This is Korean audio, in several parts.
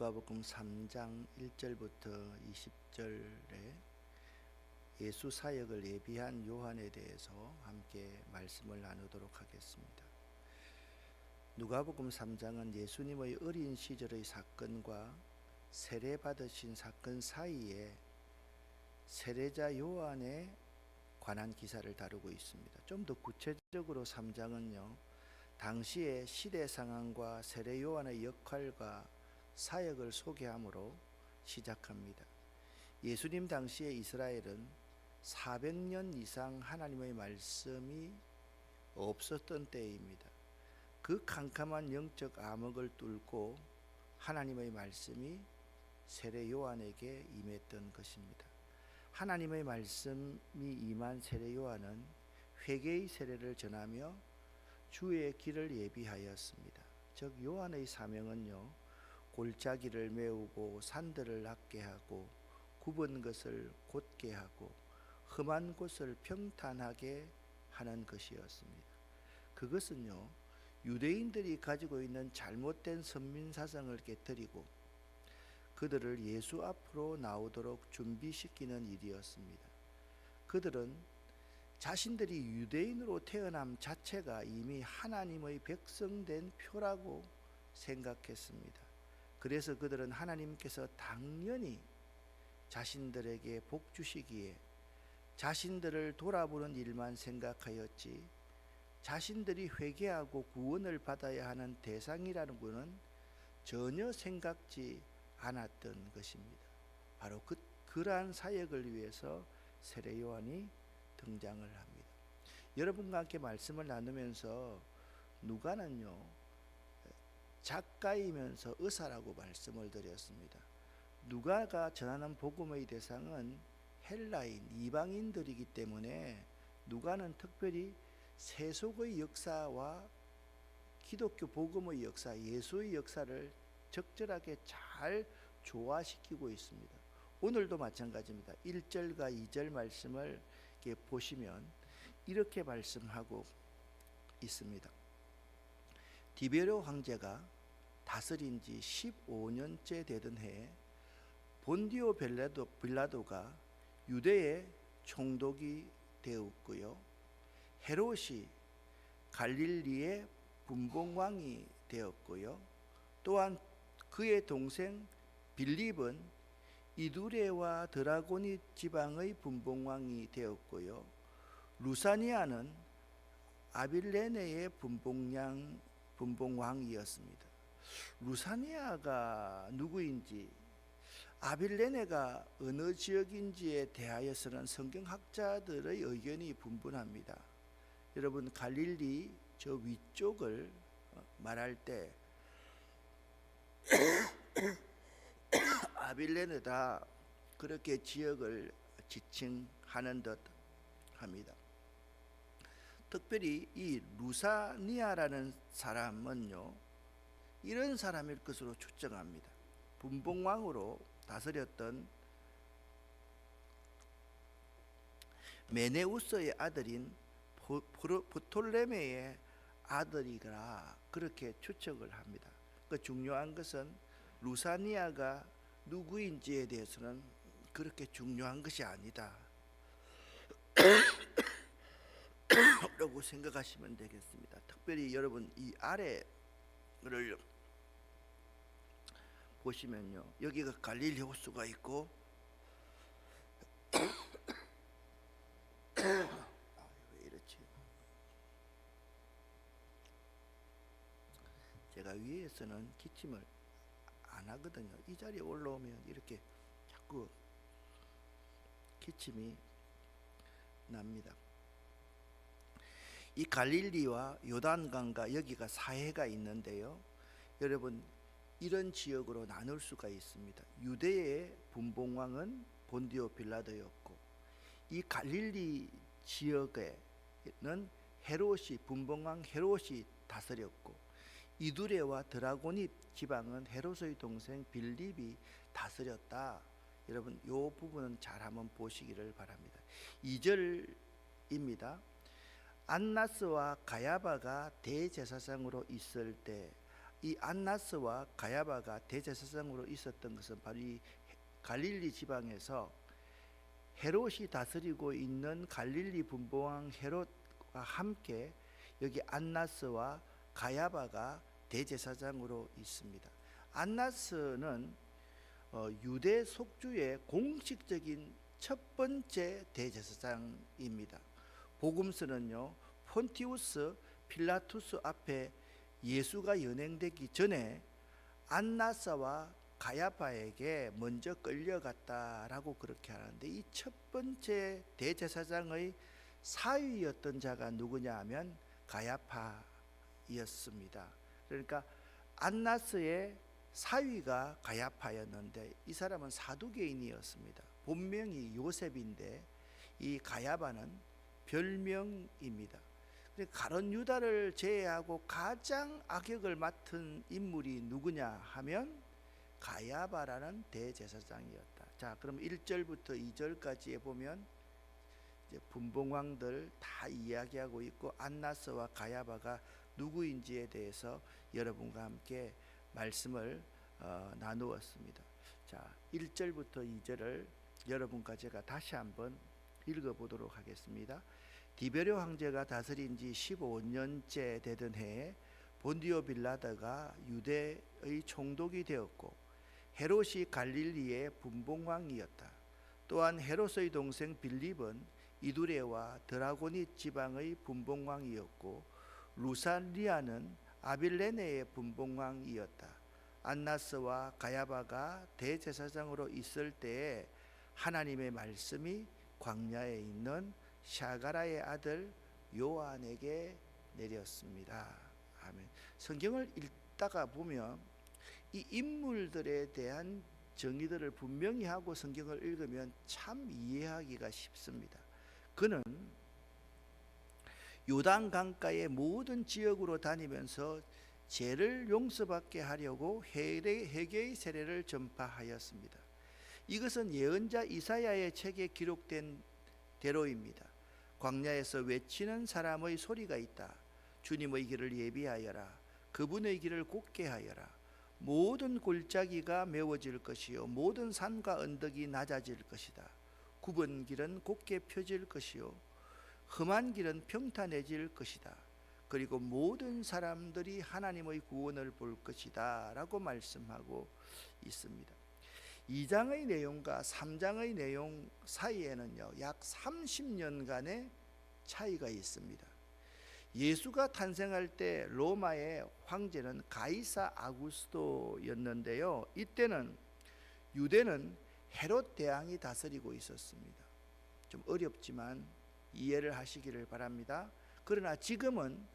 누가복음 3장 1절부터 20절에 예수 사역을 예비한 요한에 대해서 함께 말씀을 나누도록 하겠습니다. 누가복음 3장은 예수님의 어린 시절의 사건과 세례 받으신 사건 사이에 세례자 요한에 관한 기사를 다루고 있습니다. 좀 더 구체적으로 3장은요, 당시의 시대 상황과 세례 요한의 역할과 사역을 소개함으로 시작합니다. 예수님 당시의 이스라엘은 400년 이상 하나님의 말씀이 없었던 때입니다. 그 캄캄한 영적 암흑을 뚫고 하나님의 말씀이 세례 요한에게 임했던 것입니다. 하나님의 말씀이 임한 세례 요한은 회개의 세례를 전하며 주의 길을 예비하였습니다. 즉 요한의 사명은요, 골짜기를 메우고 산들을 낫게 하고 굽은 것을 곧게 하고 험한 곳을 평탄하게 하는 것이었습니다. 그것은요, 유대인들이 가지고 있는 잘못된 선민사상을 깨뜨리고 그들을 예수 앞으로 나오도록 준비시키는 일이었습니다. 그들은 자신들이 유대인으로 태어남 자체가 이미 하나님의 백성된 표라고 생각했습니다. 그래서 그들은 하나님께서 당연히 자신들에게 복 주시기에 자신들을 돌아보는 일만 생각하였지, 자신들이 회개하고 구원을 받아야 하는 대상이라는 것은 전혀 생각지 않았던 것입니다. 바로 그러한 사역을 위해서 세례 요한이 등장을 합니다. 여러분과 함께 말씀을 나누면서 누가는요, 작가이면서 의사라고 말씀을 드렸습니다. 누가가 전하는 복음의 대상은 헬라인, 이방인들이기 때문에 누가는 특별히 세속의 역사와 기독교 복음의 역사, 예수의 역사를 적절하게 잘 조화시키고 있습니다. 오늘도 마찬가지입니다. 1절과 2절 말씀을 이렇게 보시면 이렇게 말씀하고 있습니다. 디베르 황제가 다스린 지 15년째 되던 해에 본디오 빌라도가 유대의 총독이 되었고요, 헤롯이 갈릴리의 분봉왕이 되었고요, 또한 그의 동생 빌립은 이두레와 드라고니 지방의 분봉왕이 되었고요, 루사니아는 아빌레네의 분봉왕이었습니다. 루사니아가 누구인지, 아빌레네가 어느 지역인지에 대하여서는 성경학자들의 의견이 분분합니다. 여러분, 갈릴리 저 위쪽을 말할 때 아빌레네다 그렇게 지역을 지칭하는 듯 합니다. 특별히 이 루사니아라는 사람은요, 이런 사람일 것으로 추정합니다. 분봉왕으로 다스렸던 메네우스의 아들인 프톨레메의 아들이라 그렇게 추측을 합니다. 그 중요한 것은 루사니아가 누구인지에 대해서는 그렇게 중요한 것이 아니다 라고 생각하시면 되겠습니다. 특별히 여러분 이 아래를 보시면요, 여기가 갈릴리 호수가 있고 왜 이렇지? 제가 위에서는 기침을 안 하거든요. 이 자리에 올라오면 이렇게 자꾸 기침이 납니다. 이 갈릴리와 요단강과 여기가 사해가 있는데요, 여러분 이런 지역으로 나눌 수가 있습니다. 유대의 분봉왕은 본디오 빌라도였고, 이 갈릴리 지역에는 헤롯이, 분봉왕 헤롯이 다스렸고, 이두레와 드라고니 지방은 헤롯의 동생 빌립이 다스렸다. 여러분 이 부분은 잘 한번 보시기를 바랍니다. 2절입니다. 안나스와 가야바가 대제사장으로 있을 때 이 안나스와 가야바가 대제사장으로 있었던 것은 바로 이 갈릴리 지방에서 헤롯이 다스리고 있는 갈릴리 분봉왕 헤롯과 함께 여기 안나스와 가야바가 대제사장으로 있습니다. 안나스는 유대 속주의 공식적인 첫 번째 대제사장입니다. 복음서는요, 폰티우스 필라투스 앞에 예수가 연행되기 전에 안나스와 가야바에게 먼저 끌려갔다라고 그렇게 하는데, 이 첫 번째 대제사장의 사위였던 자가 누구냐 하면 가야파였습니다. 그러니까 안나스의 사위가 가야파였는데, 이 사람은 사두개인이었습니다. 본명이 요셉인데 이 가야바는 별명입니다. 가룟 유다를 제외하고 가장 악역을 맡은 인물이 누구냐 하면 가야바라는 대제사장이었다. 자, 그럼 1절부터 2절까지에 보면 이제 분봉왕들 다 이야기하고 있고, 안나스와 가야바가 누구인지에 대해서 여러분과 함께 말씀을 나누었습니다. 자, 1절부터 2절을 여러분과 제가 다시 한번 읽어보도록 하겠습니다. 디베르 황제가 다스린 지 15년째 되던 해에 본디오 빌라도가 유대의 총독이 되었고, 헤롯이 갈릴리의 분봉왕이었다. 또한 헤롯의 동생 빌립은 이두레와 드라고닛 지방의 분봉왕이었고, 루살리아는 아빌레네의 분봉왕이었다. 안나스와 가야바가 대제사장으로 있을 때에 하나님의 말씀이 광야에 있는 샤가라의 아들 요한에게 내렸습니다. 아멘. 성경을 읽다가 보면 이 인물들에 대한 정의들을 분명히 하고 성경을 읽으면 참 이해하기가 쉽습니다. 그는 요단 강가의 모든 지역으로 다니면서 죄를 용서받게 하려고 회개의 세례를 전파하였습니다. 이것은 예언자 이사야의 책에 기록된 대로입니다. 광야에서 외치는 사람의 소리가 있다. 주님의 길을 예비하여라. 그분의 길을 곧게 하여라. 모든 골짜기가 메워질 것이요 모든 산과 언덕이 낮아질 것이다. 굽은 길은 곧게 펴질 것이요 험한 길은 평탄해질 것이다. 그리고 모든 사람들이 하나님의 구원을 볼 것이다 라고 말씀하고 있습니다. 2장의 내용과 3장의 내용 사이에는요, 약 30년간의 차이가 있습니다. 예수가 탄생할 때 로마의 황제는 가이사 아구스토였는데요, 이때는 유대는 헤롯 대왕이 다스리고 있었습니다. 좀 어렵지만 이해를 하시기를 바랍니다. 그러나 지금은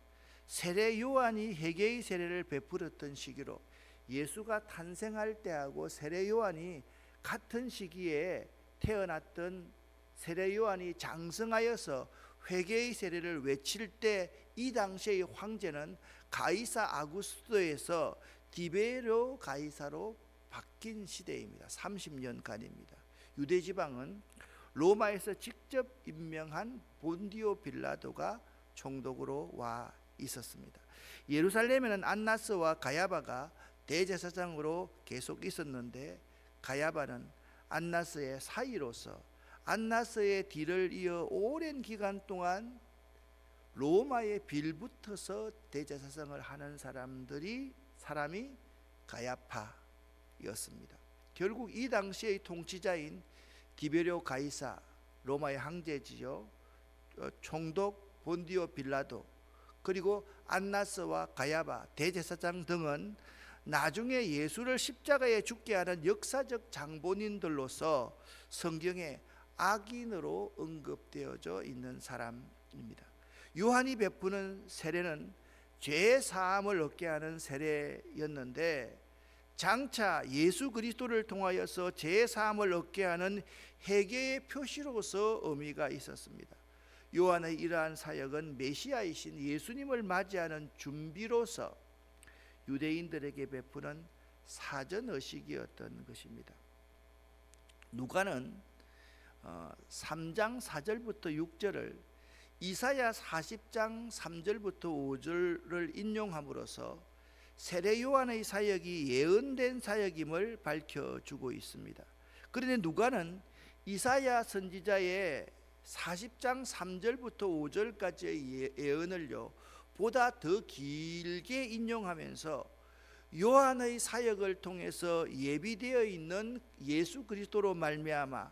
세례 요한이 회개의 세례를 베풀었던 시기로, 예수가 탄생할 때하고 세례 요한이 같은 시기에 태어났던 세례 요한이 장성하여서 회개의 세례를 외칠 때, 이 당시의 황제는 가이사 아구스토에서 디베르 가이사로 바뀐 시대입니다. 30년간입니다. 유대 지방은 로마에서 직접 임명한 본디오 빌라도가 총독으로 와 있었습니다. 예루살렘에는 안나스와 가야바가 대제사장으로 계속 있었는데, 가야바는 안나스의 사위로서 안나스의 뒤를 이어 오랜 기간 동안 로마에 빌붙어서 대제사장을 하는 사람이 가야파였습니다. 결국 이 당시의 통치자인 디베르 가이사, 로마의 황제지요, 총독 본디오 빌라도, 그리고 안나스와 가야바 대제사장 등은 나중에 예수를 십자가에 죽게 하는 역사적 장본인들로서 성경에 악인으로 언급되어져 있는 사람입니다. 요한이 베푸는 세례는 죄 사함을 얻게 하는 세례였는데, 장차 예수 그리스도를 통하여서 죄 사함을 얻게 하는 회개의 표시로서 의미가 있었습니다. 요한의 이러한 사역은 메시아이신 예수님을 맞이하는 준비로서 유대인들에게 베푸는 사전 의식이었던 것입니다. 누가는 3장 4절부터 6절을 이사야 40장 3절부터 5절을 인용함으로써 세례 요한의 사역이 예언된 사역임을 밝혀주고 있습니다. 그런데 누가는 이사야 선지자의 40장 3절부터 5절까지의 예언을요 보다 더 길게 인용하면서 요한의 사역을 통해서 예비되어 있는 예수 그리스도로 말미암아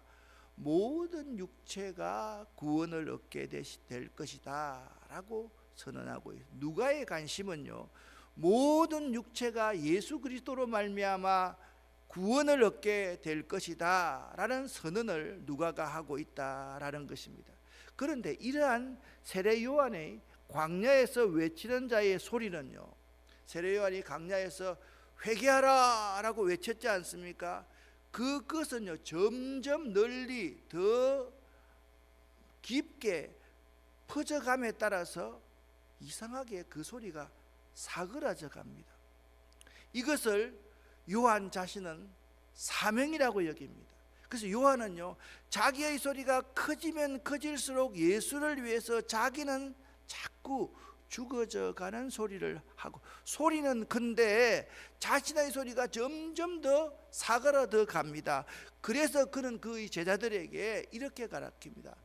모든 육체가 구원을 얻게 될 것이다 라고 선언하고 있습니다. 누가의 관심은요 모든 육체가 예수 그리스도로 말미암아 구원을 얻게 될 것이다 라는 선언을 누가가 하고 있다라는 것입니다. 그런데 이러한 세례 요한의 광야에서 외치는 자의 소리는요, 세례 요한이 광야에서 회개하라 라고 외쳤지 않습니까? 그것은요 점점 널리 더 깊게 퍼져감에 따라서 이상하게 그 소리가 사그라져 갑니다. 이것을 요한 자신은 사명이라고 여깁니다. 그래서 요한은요 자기의 소리가 커지면 커질수록 예수를 위해서 자기는 자꾸 죽어져 가는 소리를 하고, 소리는 근데 자신의 소리가 점점 더 사그라져 갑니다. 그래서 그는 그 제자들에게 이렇게 가르칩니다.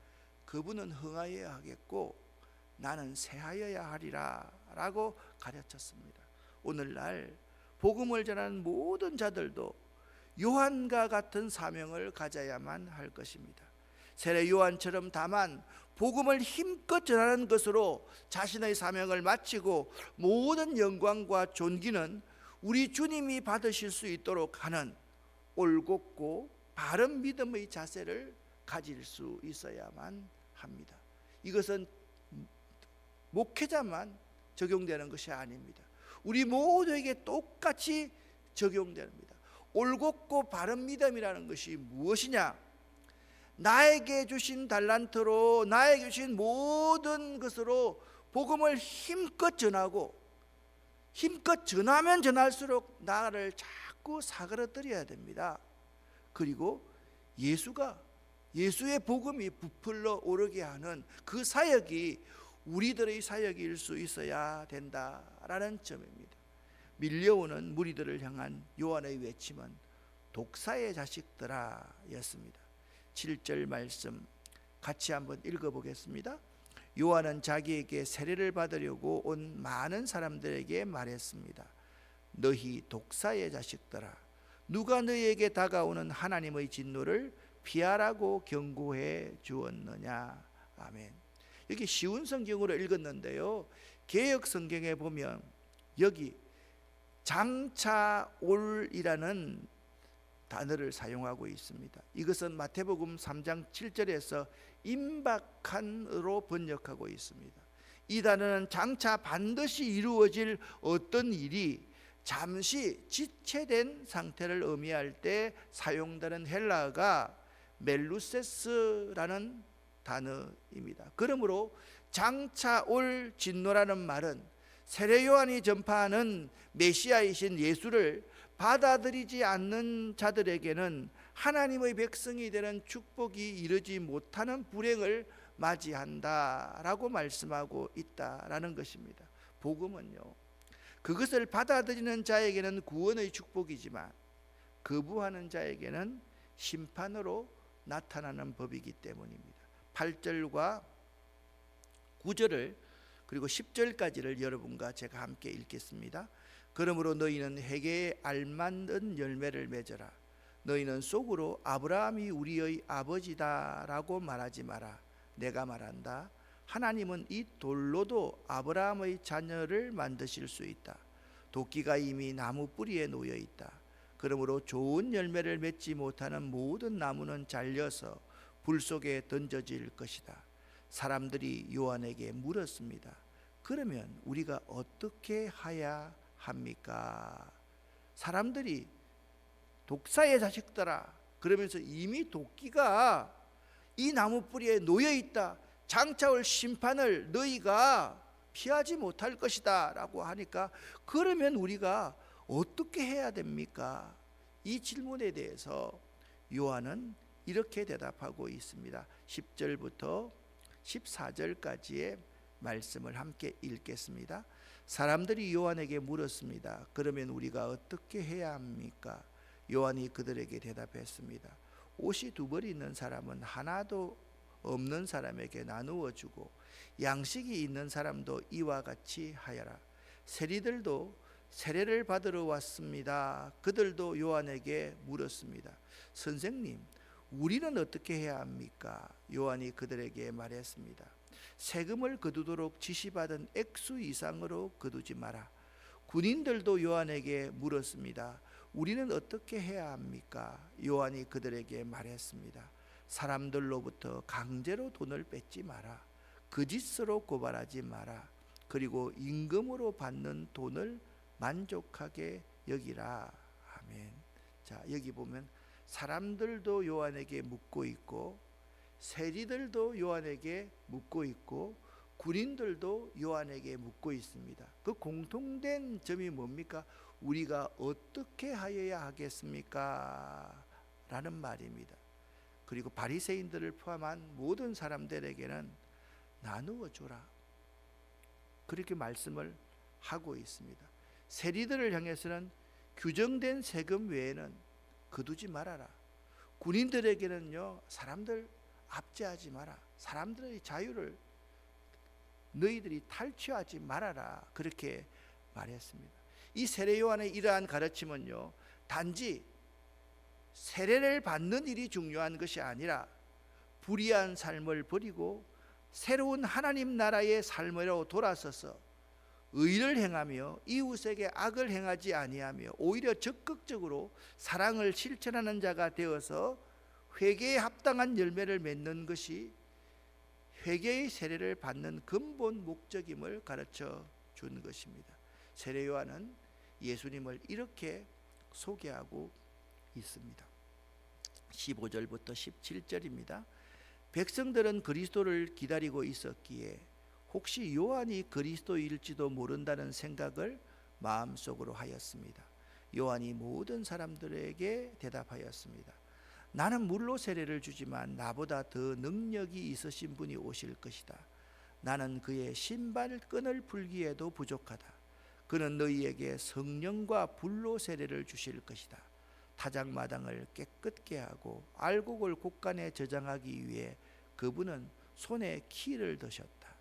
그분은 흥하여야 하겠고 나는 쇠하여야 하리라 라고 가르쳤습니다. 오늘날 복음을 전하는 모든 자들도 요한과 같은 사명을 가져야만 할 것입니다. 세례 요한처럼 다만 복음을 힘껏 전하는 것으로 자신의 사명을 마치고 모든 영광과 존귀는 우리 주님이 받으실 수 있도록 하는 올곧고 바른 믿음의 자세를 가질 수 있어야만 합니다. 이것은 목회자만 적용되는 것이 아닙니다. 우리 모두에게 똑같이 적용됩니다. 올곧고 바른 믿음이라는 것이 무엇이냐? 나에게 주신 달란트로 나에게 주신 모든 것으로 복음을 힘껏 전하고, 힘껏 전하면 전할수록 나를 자꾸 사그러뜨려야 됩니다. 그리고 예수의 복음이 부풀러 오르게 하는 그 사역이 우리들의 사역일 수 있어야 된다라는 점입니다. 밀려오는 무리들을 향한 요한의 외침은 독사의 자식들아 였습니다. 7절 말씀 같이 한번 읽어보겠습니다. 요한은 자기에게 세례를 받으려고 온 많은 사람들에게 말했습니다. 너희 독사의 자식들아, 누가 너희에게 다가오는 하나님의 진노를 피하라고 경고해 주었느냐. 아멘. 여기 쉬운 성경으로 읽었는데요, 개역 성경에 보면 여기 장차올이라는 단어를 사용하고 있습니다. 이것은 마태복음 3장 7절에서 임박한으로 번역하고 있습니다. 이 단어는 장차 반드시 이루어질 어떤 일이 잠시 지체된 상태를 의미할 때 사용되는 헬라어가 멜루세스라는 단어입니다. 그러므로 장차 올 진노라는 말은 세례 요한이 전파하는 메시아이신 예수를 받아들이지 않는 자들에게는 하나님의 백성이 되는 축복이 이르지 못하는 불행을 맞이한다라고 말씀하고 있다라는 것입니다. 복음은요, 그것을 받아들이는 자에게는 구원의 축복이지만 거부하는 자에게는 심판으로 나타나는 법이기 때문입니다. 8절과 9절을 그리고 10절까지를 여러분과 제가 함께 읽겠습니다. 그러므로 너희는 회개에 알맞는 열매를 맺어라. 너희는 속으로 아브라함이 우리의 아버지다라고 말하지 마라. 내가 말한다. 하나님은 이 돌로도 아브라함의 자녀를 만드실 수 있다. 도끼가 이미 나무 뿌리에 놓여 있다. 그러므로 좋은 열매를 맺지 못하는 모든 나무는 잘려서 불 속에 던져질 것이다. 사람들이 요한에게 물었습니다. 그러면 우리가 어떻게 해야 합니까? 사람들이 독사의 자식들아 그러면서 이미 도끼가 이 나무 뿌리에 놓여 있다. 장차 올 심판을 너희가 피하지 못할 것이다 라고 하니까, 그러면 우리가 어떻게 해야 됩니까? 이 질문에 대해서 요한은 이렇게 대답하고 있습니다. 10절부터 14절까지의 말씀을 함께 읽겠습니다. 사람들이 요한에게 물었습니다. 그러면 우리가 어떻게 해야 합니까? 요한이 그들에게 대답했습니다. 옷이 두 벌 있는 사람은 하나도 없는 사람에게 나누어 주고, 양식이 있는 사람도 이와 같이 하여라. 세리들도 세례를 받으러 왔습니다. 그들도 요한에게 물었습니다. 선생님, 우리는 어떻게 해야 합니까? 요한이 그들에게 말했습니다. 세금을 거두도록 지시받은 액수 이상으로 거두지 마라. 군인들도 요한에게 물었습니다. 우리는 어떻게 해야 합니까? 요한이 그들에게 말했습니다. 사람들로부터 강제로 돈을 뺏지 마라. 거짓으로 고발하지 마라. 그리고 임금으로 받는 돈을 만족하게 여기라. 아멘. 자, 여기 보면 사람들도 요한에게 묻고 있고, 세리들도 요한에게 묻고 있고, 군인들도 요한에게 묻고 있습니다. 그 공통된 점이 뭡니까? 우리가 어떻게 하여야 하겠습니까? 라는 말입니다. 그리고 바리새인들을 포함한 모든 사람들에게는 나누어 주라, 그렇게 말씀을 하고 있습니다. 세리들을 향해서는 규정된 세금 외에는 거두지 말아라. 군인들에게는요, 사람들 압제하지 마라. 사람들의 자유를 너희들이 탈취하지 말아라. 그렇게 말했습니다. 이 세례 요한의 이러한 가르침은요, 단지 세례를 받는 일이 중요한 것이 아니라 불의한 삶을 버리고 새로운 하나님 나라의 삶으로 돌아서서 의를 행하며 이웃에게 악을 행하지 아니하며 오히려 적극적으로 사랑을 실천하는 자가 되어서 회개에 합당한 열매를 맺는 것이 회개의 세례를 받는 근본 목적임을 가르쳐 준 것입니다. 세례 요한은 예수님을 이렇게 소개하고 있습니다. 15절부터 17절입니다. 백성들은 그리스도를 기다리고 있었기에 혹시 요한이 그리스도일지도 모른다는 생각을 마음속으로 하였습니다. 요한이 모든 사람들에게 대답하였습니다. 나는 물로 세례를 주지만 나보다 더 능력이 있으신 분이 오실 것이다. 나는 그의 신발끈을 풀기에도 부족하다. 그는 너희에게 성령과 불로 세례를 주실 것이다. 타작마당을 깨끗게 하고 알곡을 곳간에 저장하기 위해 그분은 손에 키를 드셨다.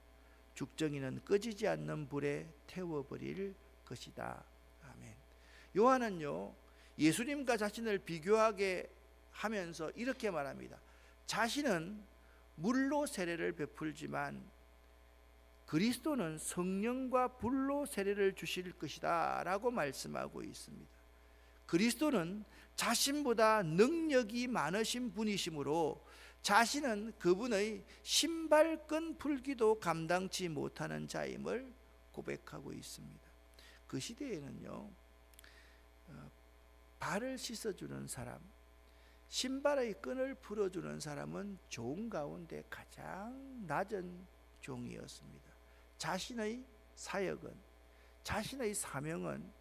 죽정이는 꺼지지 않는 불에 태워버릴 것이다. 아멘. 요한은요, 예수님과 자신을 비교하게 하면서 이렇게 말합니다. 자신은 물로 세례를 베풀지만 그리스도는 성령과 불로 세례를 주실 것이다 라고 말씀하고 있습니다. 그리스도는 자신보다 능력이 많으신 분이시므로 자신은 그분의 신발끈 풀기도 감당치 못하는 자임을 고백하고 있습니다. 그 시대에는요, 발을 씻어주는 사람, 신발의 끈을 풀어주는 사람은 종 가운데 가장 낮은 종이었습니다. 자신의 사역은, 자신의 사명은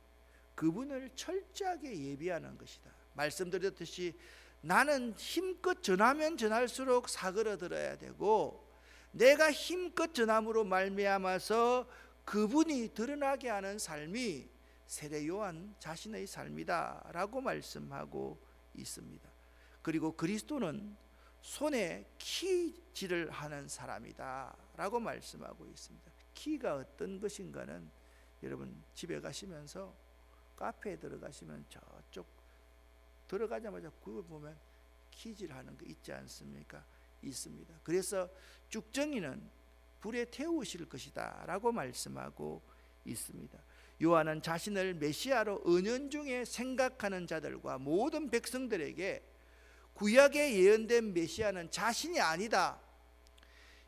그분을 철저하게 예비하는 것이다. 말씀드렸듯이 나는 힘껏 전하면 전할수록 사그러들어야 되고, 내가 힘껏 전함으로 말미암아서 그분이 드러나게 하는 삶이 세례 요한 자신의 삶이다 라고 말씀하고 있습니다. 그리고 그리스도는 손에 키질을 하는 사람이다 라고 말씀하고 있습니다. 키가 어떤 것인가는 여러분 집에 가시면서 카페에 들어가시면 저쪽 들어가자마자 그 보면 키질하는 거 있지 않습니까? 있습니다. 그래서 죽정이는 불에 태우실 것이다 라고 말씀하고 있습니다. 요한은 자신을 메시아로 은연중에 생각하는 자들과 모든 백성들에게 구약에 예언된 메시아는 자신이 아니다,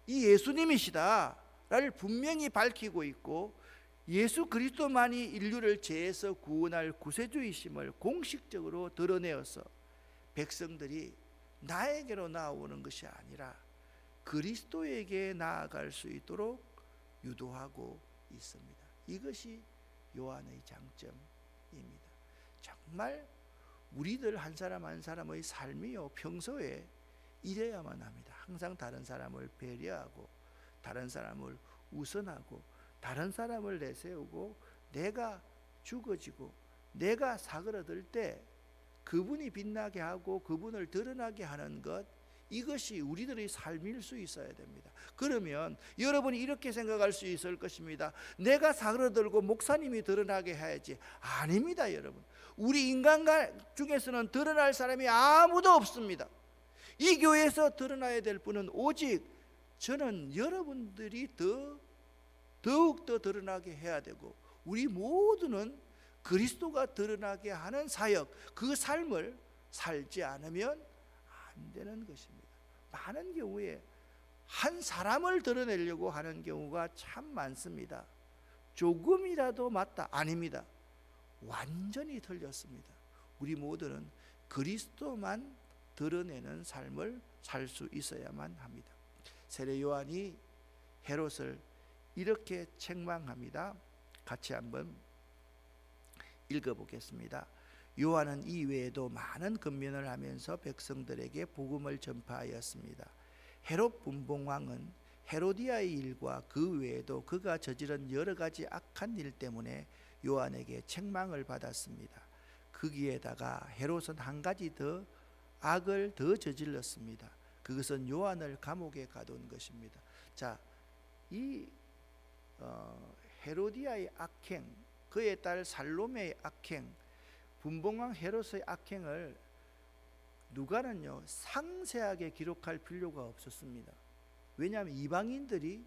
이 예수님이시다 를 분명히 밝히고 있고, 예수 그리스도만이 인류를 죄에서 구원할 구세주이심을 공식적으로 드러내어서 백성들이 나에게로 나오는 것이 아니라 그리스도에게 나아갈 수 있도록 유도하고 있습니다. 이것이 요한의 장점입니다. 정말 우리들 한 사람 한 사람의 삶이요, 평소에 이래야만 합니다. 항상 다른 사람을 배려하고 다른 사람을 우선하고 다른 사람을 내세우고 내가 죽어지고 내가 사그러들 때 그분이 빛나게 하고 그분을 드러나게 하는 것, 이것이 우리들의 삶일 수 있어야 됩니다. 그러면 여러분이 이렇게 생각할 수 있을 것입니다. 내가 사그러들고 목사님이 드러나게 해야지. 아닙니다, 여러분. 우리 인간 중에서는 드러날 사람이 아무도 없습니다. 이 교회에서 드러나야 될 분은 오직 저는 여러분들이 더욱더 드러나게 해야 되고, 우리 모두는 그리스도가 드러나게 하는 사역, 그 삶을 살지 않으면 안 되는 것입니다. 많은 경우에 한 사람을 드러내려고 하는 경우가 참 많습니다. 조금이라도 맞다? 아닙니다. 완전히 틀렸습니다. 우리 모두는 그리스도만 드러내는 삶을 살 수 있어야만 합니다. 세례 요한이 헤롯을 이렇게 책망합니다. 같이 한번 읽어보겠습니다. 요한은 이 외에도 많은 권면을 하면서 백성들에게 복음을 전파하였습니다. 헤롯 분봉왕은 헤로디아의 일과 그 외에도 그가 저지른 여러 가지 악한 일 때문에 요한에게 책망을 받았습니다. 거기에다가 헤롯은 한 가지 더 악을 더 저질렀습니다. 그것은 요한을 감옥에 가둔 것입니다. 자, 이 헤로디아의 악행, 그의 딸 살로메의 악행, 분봉왕 헤롯의 악행을 누가는요 상세하게 기록할 필요가 없었습니다. 왜냐하면 이방인들이,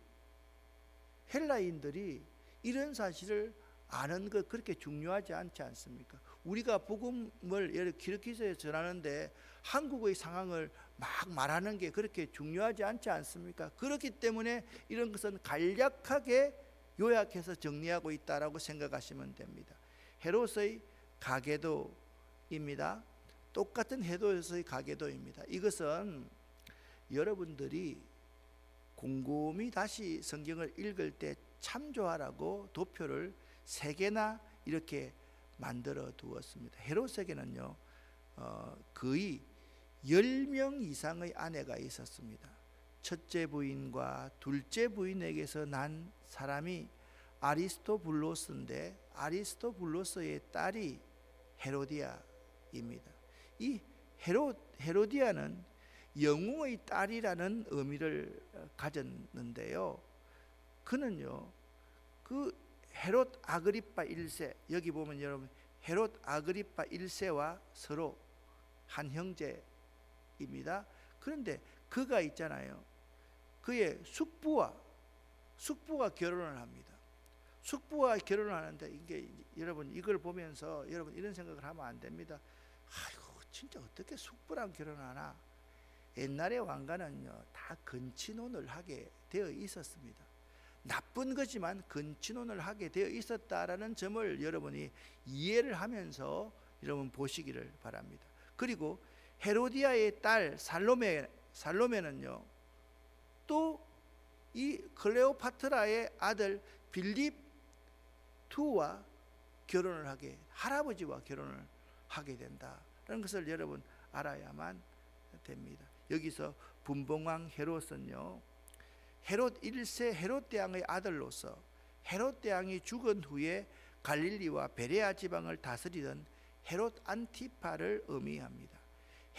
헬라인들이 이런 사실을 아는 것 그렇게 중요하지 않지 않습니까? 우리가 복음을 기독교에서 전하는데 한국의 상황을 막 말하는 게 그렇게 중요하지 않지 않습니까? 그렇기 때문에 이런 것은 간략하게 요약해서 정리하고 있다라고 생각하시면 됩니다. 헤롯의 가계도입니다. 똑같은 헤롯의 가계도입니다. 이것은 여러분들이 곰곰이 다시 성경을 읽을 때 참조하라고 도표를 3개나 이렇게 만들어 두었습니다. 헤롯에게는요 거의 10명 이상의 아내가 있었습니다. 첫째 부인과 둘째 부인에게서 난 사람이 아리스토블로스인데, 아리스토블로스의 딸이 헤로디아입니다. 이 헤로디아는 영웅의 딸이라는 의미를 가졌는데요, 그는요 그 헤롯 아그리파 1세, 여기 보면 여러분 헤롯 아그리파 1세와 서로 한 형제입니다. 그런데 그가 있잖아요, 그의 숙부가 결혼을 합니다. 숙부와 결혼을 하는데, 이게 여러분 이걸 보면서 여러분 이런 생각을 하면 안 됩니다. 아이고 진짜 어떻게 숙부랑 결혼하나. 옛날의 왕가는요 다 건친혼을 하게 되어 있었습니다. 나쁜 거지만 건친혼을 하게 되어 있었다라는 점을 여러분이 이해를 하면서 여러분 보시기를 바랍니다. 그리고 헤로디아의 딸 살로메는요 또 이 클레오파트라의 아들 빌립 II 결혼을 하게, 할아버지와 결혼을 하게 된다라는 것을 여러분 알아야만 됩니다. 여기서 분봉왕 헤롯은요 헤롯 1세 헤롯 대왕의 아들로서 헤롯 대왕이 죽은 후에 갈릴리와 베레아 지방을 다스리던 헤롯 안티파를 의미합니다.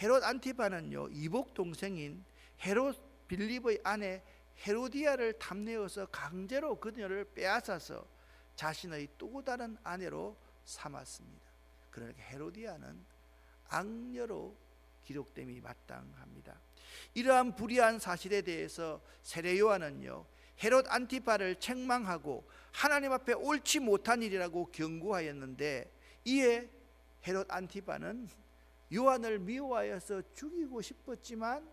헤롯 안티파는요 이복 동생인 헤롯 빌립의 아내 헤로디아를 탐내어서 강제로 그녀를 빼앗아서 자신의 또 다른 아내로 삼았습니다. 그러니까 헤로디아는 악녀로 기록됨이 마땅합니다. 이러한 불의한 사실에 대해서 세례 요한은요 헤롯 안티파를 책망하고 하나님 앞에 옳지 못한 일이라고 경고하였는데, 이에 헤롯 안티파는 요한을 미워하여서 죽이고 싶었지만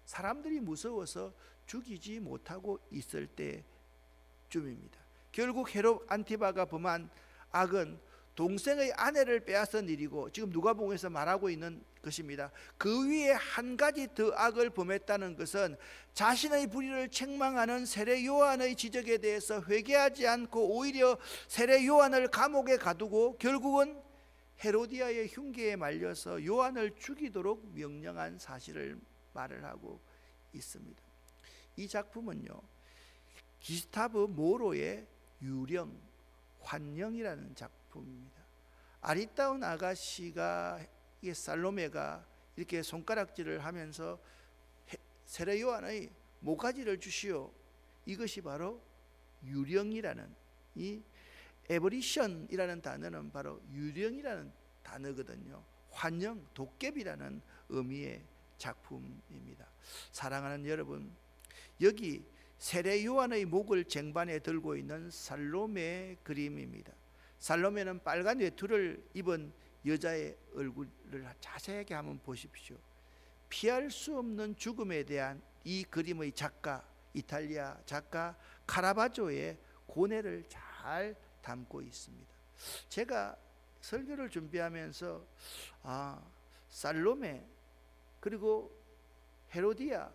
사람들이 무서워서 죽이지 못하고 있을 때쯤입니다. 결국 헤롯 안티파가 범한 악은 동생의 아내를 빼앗은 일이고, 지금 누가복음에서 말하고 있는 것입니다. 그 위에 한 가지 더 악을 범했다는 것은 자신의 불의를 책망하는 세례 요한의 지적에 대해서 회개하지 않고 오히려 세례 요한을 감옥에 가두고 결국은 헤로디아의 흉계에 말려서 요한을 죽이도록 명령한 사실을 말을 하고 있습니다. 이 작품은요 기스타브 모로의 유령, 환영이라는 작품입니다. 아리따운 아가씨가, 이 살로메가 이렇게 손가락질을 하면서 세례 요한의 모가지를 주시오. 이것이 바로 유령이라는, 이 에버리션이라는 단어는 바로 유령이라는 단어거든요. 환영, 도깨비라는 의미의 작품입니다. 사랑하는 여러분, 여기 세례 요한의 목을 쟁반에 들고 있는 살로메의 그림입니다. 살로메는 빨간 외투를 입은 여자의 얼굴을 자세하게 한번 보십시오. 피할 수 없는 죽음에 대한 이 그림의 작가, 이탈리아 작가 카라바조의 고뇌를 잘 담고 있습니다. 제가 설교를 준비하면서 살로메 그리고 헤로디아,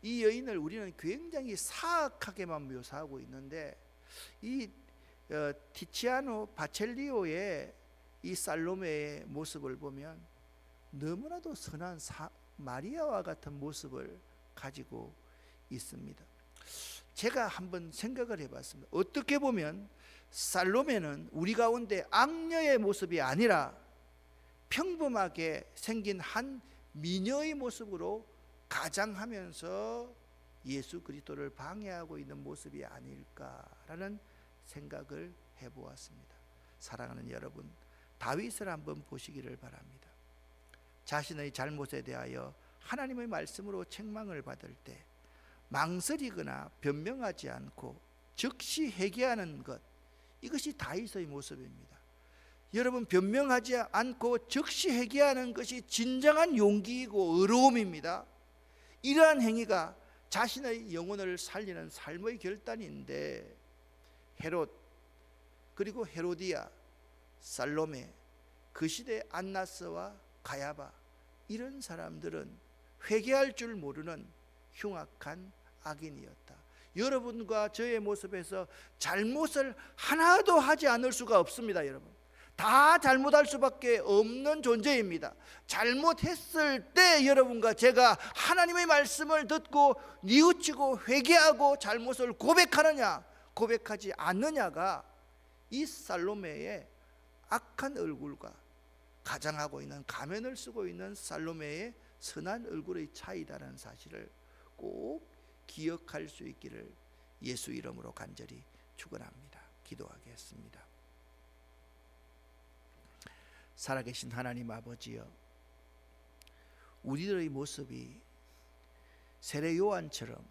이 여인을 우리는 굉장히 사악하게만 묘사하고 있는데, 이 티치아노 바첼리오의 이 살로메의 모습을 보면 너무나도 선한 마리아와 같은 모습을 가지고 있습니다. 제가 한번 생각을 해봤습니다. 어떻게 보면 살로메는 우리 가운데 악녀의 모습이 아니라 평범하게 생긴 한 미녀의 모습으로 가장하면서 예수 그리스도를 방해하고 있는 모습이 아닐까라는 생각을 해보았습니다. 사랑하는 여러분, 다윗을 한번 보시기를 바랍니다. 자신의 잘못에 대하여 하나님의 말씀으로 책망을 받을 때 망설이거나 변명하지 않고 즉시 회개하는 것, 이것이 다윗의 모습입니다. 여러분, 변명하지 않고 즉시 회개하는 것이 진정한 용기이고 의로움입니다. 이러한 행위가 자신의 영혼을 살리는 삶의 결단인데, 헤롯 그리고 헤로디아, 살로메, 그 시대 안나스와 가야바, 이런 사람들은 회개할 줄 모르는 흉악한 악인이었다. 여러분과 저의 모습에서 잘못을 하나도 하지 않을 수가 없습니다. 여러분, 다 잘못할 수밖에 없는 존재입니다. 잘못했을 때 여러분과 제가 하나님의 말씀을 듣고 뉘우치고 회개하고 잘못을 고백하느냐 고백하지 않느냐가 이 살로메의 악한 얼굴과 가장하고 있는, 가면을 쓰고 있는 살로메의 선한 얼굴의 차이다라는 사실을 꼭 기억할 수 있기를 예수 이름으로 간절히 축원합니다. 기도하겠습니다. 살아계신 하나님 아버지여, 우리들의 모습이 세례 요한처럼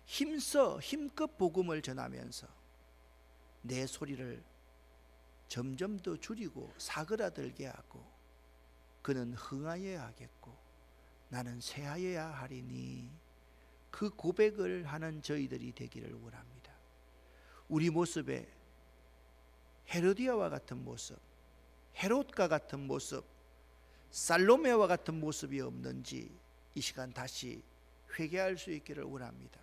힘껏 복음을 전하면서 내 소리를 점점 더 줄이고 사그라들게 하고, 그는 흥하여야 하겠고 나는 쇠하여야 하리니, 그 고백을 하는 저희들이 되기를 원합니다. 우리 모습에 헤로디아와 같은 모습, 헤롯과 같은 모습, 살로메와 같은 모습이 없는지 이 시간 다시 회개할 수 있기를 원합니다.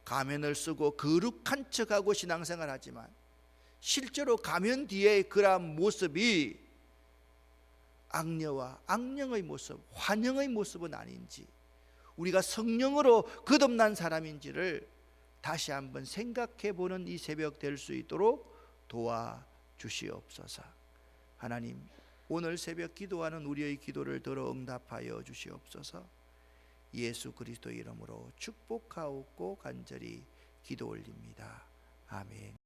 가면을 쓰고 거룩한 척하고 신앙생활 하지만 실제로 가면 뒤에 그러한 모습이 악녀와 악령의 모습, 환영의 모습은 아닌지, 우리가 성령으로 거듭난 사람인지를 다시 한번 생각해 보는 이 새벽 될 수 있도록 도와주시옵소서. 하나님, 오늘 새벽 기도하는 우리의 기도를 들어 응답하여 주시옵소서. 예수 그리스도 이름으로 축복하옵고 간절히 기도 올립니다. 아멘.